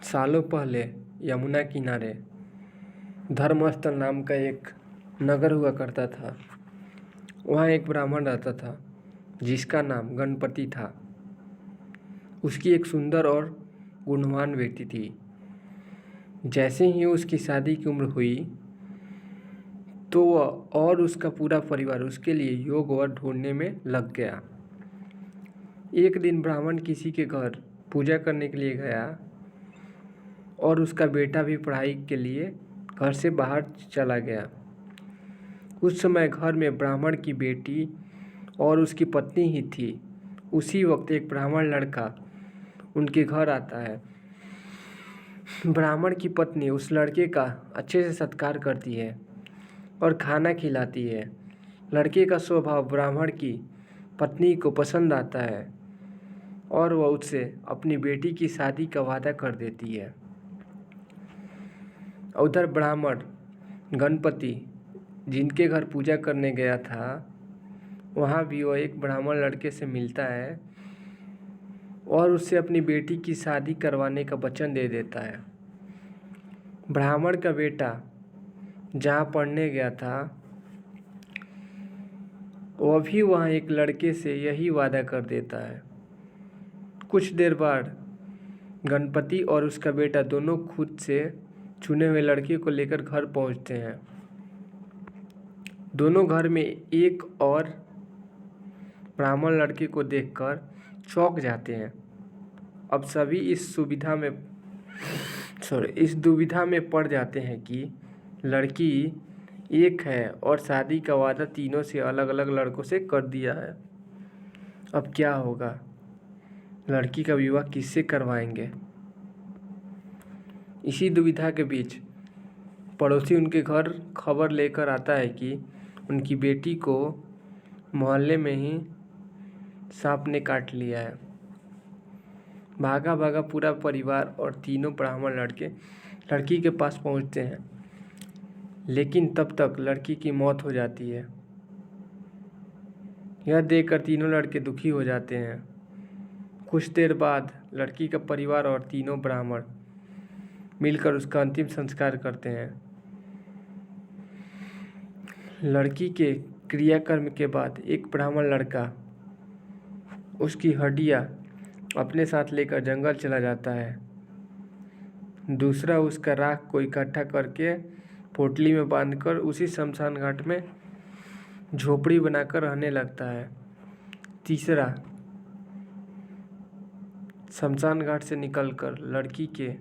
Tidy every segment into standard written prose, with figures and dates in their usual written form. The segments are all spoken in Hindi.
सालों पहले यमुना किनारे धर्मस्थल नाम का एक नगर हुआ करता था। वहाँ एक ब्राह्मण रहता था जिसका नाम गणपति था। उसकी एक सुंदर और गुणवान बेटी थी। जैसे ही उसकी शादी की उम्र हुई तो वह और उसका पूरा परिवार उसके लिए योग वर ढूंढने में लग गया। एक दिन ब्राह्मण किसी के घर पूजा करने के लिए गया और उसका बेटा भी पढ़ाई के लिए घर से बाहर चला गया। उस समय घर में ब्राह्मण की बेटी और उसकी पत्नी ही थी। उसी वक्त एक ब्राह्मण लड़का उनके घर आता है। ब्राह्मण की पत्नी उस लड़के का अच्छे से सत्कार करती है और खाना खिलाती है। लड़के का स्वभाव ब्राह्मण की पत्नी को पसंद आता है और वह उससे अपनी बेटी की शादी का वादा कर देती है। उधर ब्राह्मण गणपति जिनके घर पूजा करने गया था, वहाँ भी वह एक ब्राह्मण लड़के से मिलता है और उससे अपनी बेटी की शादी करवाने का वचन दे देता है। ब्राह्मण का बेटा जहाँ पढ़ने गया था वह भी वहाँ एक लड़के से यही वादा कर देता है। कुछ देर बाद गणपति और उसका बेटा दोनों खुद से चुने हुए लड़के को लेकर घर पहुँचते हैं। दोनों घर में एक और ब्राह्मण लड़के को देखकर चौंक जाते हैं। अब सभी इस दुविधा में पड़ जाते हैं कि लड़की एक है और शादी का वादा तीनों से अलग अलग लड़कों से कर दिया है। अब क्या होगा? लड़की का विवाह किससे करवाएंगे? इसी दुविधा के बीच पड़ोसी उनके घर खबर लेकर आता है कि उनकी बेटी को मोहल्ले में ही सांप ने काट लिया है। भागा भागा पूरा परिवार और तीनों ब्राह्मण लड़के लड़की के पास पहुंचते हैं, लेकिन तब तक लड़की की मौत हो जाती है। यह देखकर तीनों लड़के दुखी हो जाते हैं। कुछ देर बाद लड़की का परिवार और तीनों ब्राह्मण मिलकर उसका अंतिम संस्कार करते हैं। लड़की के क्रियाकर्म के बाद एक ब्राह्मण लड़का उसकी हड्डियां अपने साथ लेकर जंगल चला जाता है। दूसरा उसका राख को इकट्ठा करके पोटली में बांधकर उसी शमशान घाट में झोपड़ी बनाकर रहने लगता है। तीसरा शमशान घाट से निकलकर लड़की के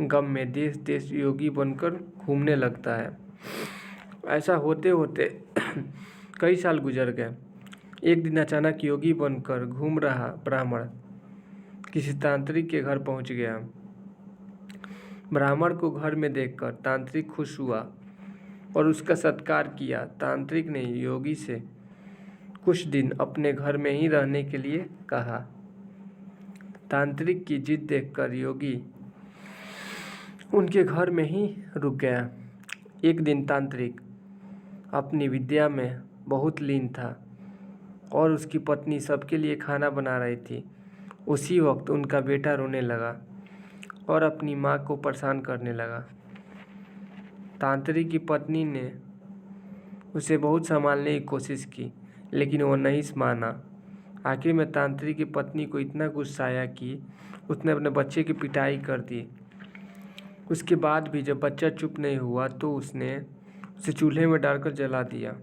गम में देश देश योगी बनकर घूमने लगता है। ऐसा होते होते कई साल गुजर गए। एक दिन अचानक योगी बनकर घूम रहा ब्राह्मण किसी तांत्रिक के घर पहुंच गया। ब्राह्मण को घर में देखकर तांत्रिक खुश हुआ और उसका सत्कार किया। तांत्रिक ने योगी से कुछ दिन अपने घर में ही रहने के लिए कहा। तांत्रिक की जिद देखकर योगी उनके घर में ही रुक गया। एक दिन तांत्रिक अपनी विद्या में बहुत लीन था और उसकी पत्नी सबके लिए खाना बना रही थी। उसी वक्त उनका बेटा रोने लगा और अपनी माँ को परेशान करने लगा। तांत्रिक की पत्नी ने उसे बहुत संभालने की कोशिश की, लेकिन वो नहीं माना। आखिर में तांत्रिक की पत्नी को इतना गुस्सा आया कि उसने अपने बच्चे की पिटाई कर दी। उसके बाद भी जब बच्चा चुप नहीं हुआ तो उसने उसे चूल्हे में डालकर जला दिया।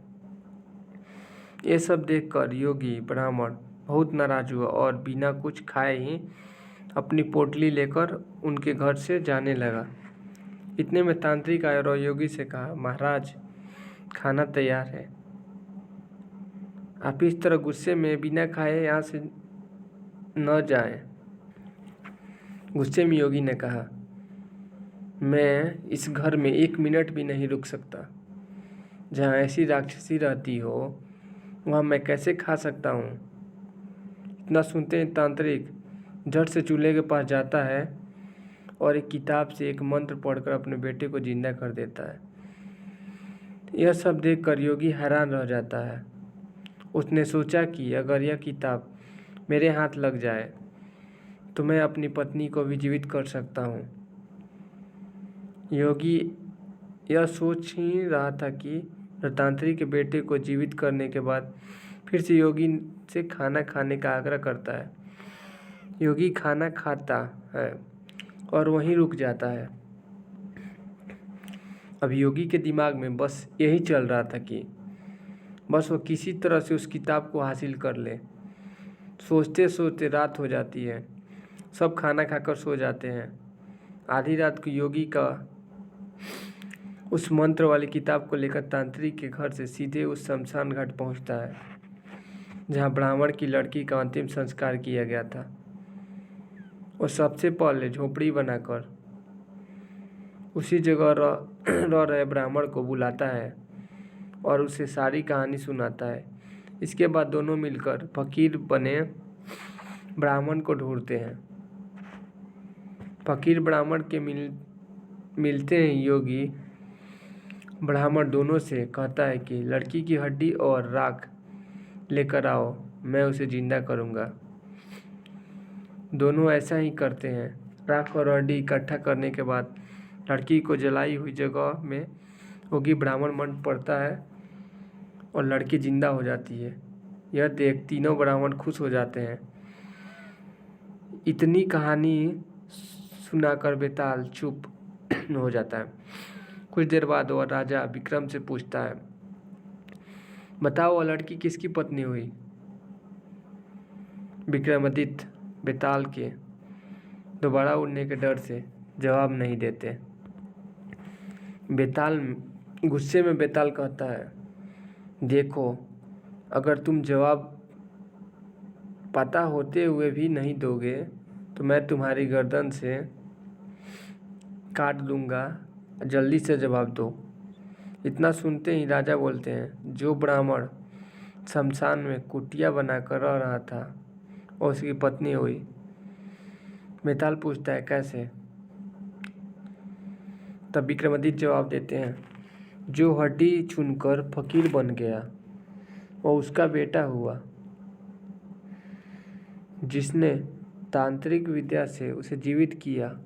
ये सब देखकर योगी ब्राह्मण बहुत नाराज हुआ और बिना कुछ खाए ही अपनी पोटली लेकर उनके घर से जाने लगा। इतने में तांत्रिक आया और योगी से कहा, महाराज, खाना तैयार है। आप इस तरह गुस्से में बिना खाए यहाँ से न जाएं। गुस्से में योगी ने कहा, मैं इस घर में 1 मिनट भी नहीं रुक सकता। जहाँ ऐसी राक्षसी रहती हो वहाँ मैं कैसे खा सकता हूँ? इतना सुनते ही तांत्रिक झट से चूल्हे के पास जाता है और एक किताब से एक मंत्र पढ़कर अपने बेटे को जिंदा कर देता है। यह सब देखकर योगी हैरान रह जाता है। उसने सोचा कि अगर यह किताब मेरे हाथ लग जाए तो मैं अपनी पत्नी को भी जीवित कर सकता हूँ। योगी यह सोच ही रहा था कि रत्नांतरी के बेटे को जीवित करने के बाद फिर से योगी से खाना खाने का आग्रह करता है। योगी खाना खाता है और वहीं रुक जाता है। अब योगी के दिमाग में बस यही चल रहा था कि बस वो किसी तरह से उस किताब को हासिल कर ले। सोचते सोचते रात हो जाती है। सब खाना खाकर सो जाते हैं। आधी रात को योगी का उस मंत्र वाली किताब को लेकर तांत्रिक के घर से सीधे उस शमशान घाट पहुंचता है जहां ब्राह्मण की लड़की का अंतिम संस्कार किया गया था। वो सबसे पहले झोपड़ी बनाकर उसी जगह रह रहे ब्राह्मण को बुलाता है और उसे सारी कहानी सुनाता है। इसके बाद दोनों मिलकर फकीर बने ब्राह्मण को ढूंढते हैं। फकीर ब्राह्मण के मिलते हैं। योगी ब्राह्मण दोनों से कहता है कि लड़की की हड्डी और राख लेकर आओ, मैं उसे जिंदा करूंगा। दोनों ऐसा ही करते हैं। राख और हड्डी इकट्ठा करने के बाद लड़की को जलाई हुई जगह में योगी ब्राह्मण मंत्र पड़ता है और लड़की जिंदा हो जाती है। यह देख तीनों ब्राह्मण खुश हो जाते हैं। इतनी कहानी सुनाकर बेताल चुप हो जाता है। कुछ देर बाद वह राजा विक्रम से पूछता है, बताओ वह लड़की किसकी पत्नी हुई? विक्रमादित्य बेताल के दोबारा उड़ने के डर से जवाब नहीं देते। बेताल गुस्से में बेताल कहता है, देखो, अगर तुम जवाब पता होते हुए भी नहीं दोगे तो मैं तुम्हारी गर्दन से काट दूंगा। जल्दी से जवाब दो। इतना सुनते ही राजा बोलते हैं, जो ब्राह्मण शमशान में कुटिया बनाकर रह रहा था और उसकी पत्नी हुई। बेताल पूछता है, कैसे? तब विक्रमादित्य जवाब देते हैं, जो हड्डी चुनकर फकीर बन गया वो उसका बेटा हुआ। जिसने तांत्रिक विद्या से उसे जीवित किया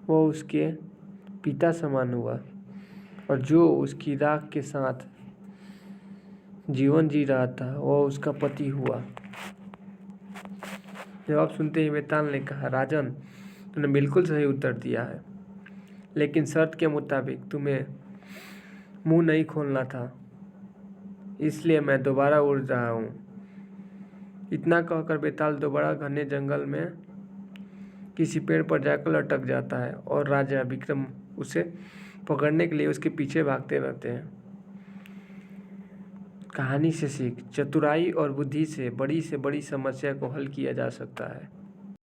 वो उसके पिता समान हुआ, और जो उसकी राख के साथ जीवन जी रहा था वो उसका पति हुआ। जवाब सुनते ही बेताल ने कहा, राजन, तूने बिल्कुल सही उत्तर दिया है, लेकिन शर्त के मुताबिक तुम्हें मुंह नहीं खोलना था, इसलिए मैं दोबारा उड़ रहा हूँ। इतना कहकर बेताल दोबारा घने जंगल में किसी पेड़ पर जाकर लटक जाता है और राजा विक्रम उसे पकड़ने के लिए उसके पीछे भागते रहते हैं। कहानी से सीख, चतुराई और बुद्धि से बड़ी समस्या को हल किया जा सकता है।